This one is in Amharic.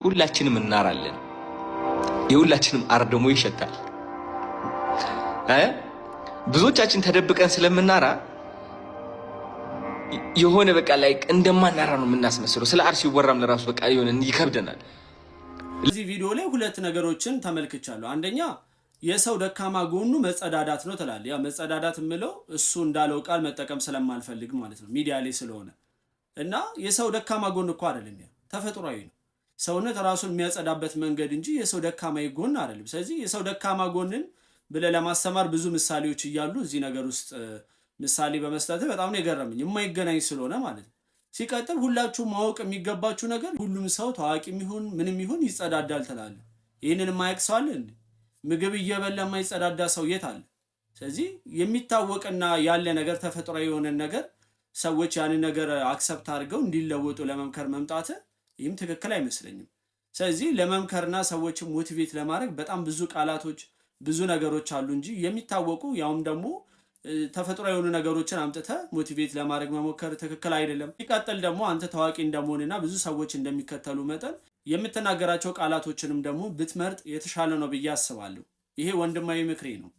ሁላችንም እናራለን። የሁላችንም አር ደግሞ ይሸታል። ብዙዎቻችን ተደብቀን ስለምናራ የሆነ በቃ ላይ እንደማናራ ነው የምናስመስለው። ስለ አር ሲወራም ለራሱ በቃ የሆነ ይከብደናል። እዚህ ቪዲዮ ላይ ሁለት ነገሮችን ተመልክቻለሁ። አንደኛ የሰው ደካማ ጎኑ መጸዳዳት ነው ትላል። ያ መጸዳዳት የምለው እሱ እንዳለው ቃል መጠቀም ስለማልፈልግ ማለት ነው ሚዲያ ላይ ስለሆነ እና የሰው ደካማ ጎን እኮ አይደለም፣ ያ ተፈጥሯዊ ነው። ሰውነት ራሱን የሚያጸዳበት መንገድ እንጂ የሰው ደካማ ጎን አይደለም። ስለዚህ የሰው ደካማ ጎንን ብለህ ለማስተማር ብዙ ምሳሌዎች እያሉ እዚህ ነገር ውስጥ ምሳሌ በመስጠት በጣም ነው የገረመኝ፣ የማይገናኝ ስለሆነ ማለት ነው። ሲቀጥል ሁላችሁ ማወቅ የሚገባችሁ ነገር ሁሉም ሰው ታዋቂም ይሁን ምንም ይሁን ይጸዳዳል ትላለህ። ይህንን የማያውቅ ሰው አለ እንዴ? ምግብ እየበላ የማይጸዳዳ ሰው የት አለ? ስለዚህ የሚታወቅና ያለ ነገር ተፈጥሯዊ የሆነ ነገር ሰዎች ያንን ነገር አክሰፕት አድርገው እንዲለወጡ ለመምከር መምጣት ይህም ትክክል አይመስለኝም። ስለዚህ ለመምከርና ሰዎችን ሞቲቬት ለማድረግ በጣም ብዙ ቃላቶች ብዙ ነገሮች አሉ እንጂ የሚታወቁ ያውም ደግሞ ተፈጥሮ የሆኑ ነገሮችን አምጥተ ሞቲቬት ለማድረግ መሞከር ትክክል አይደለም። ሲቀጥል ደግሞ አንተ ታዋቂ እንደመሆንና ብዙ ሰዎች እንደሚከተሉ መጠን የምትናገራቸው ቃላቶችንም ደግሞ ብትመርጥ የተሻለ ነው ብዬ አስባለሁ። ይሄ ወንድማዊ ምክሬ ነው።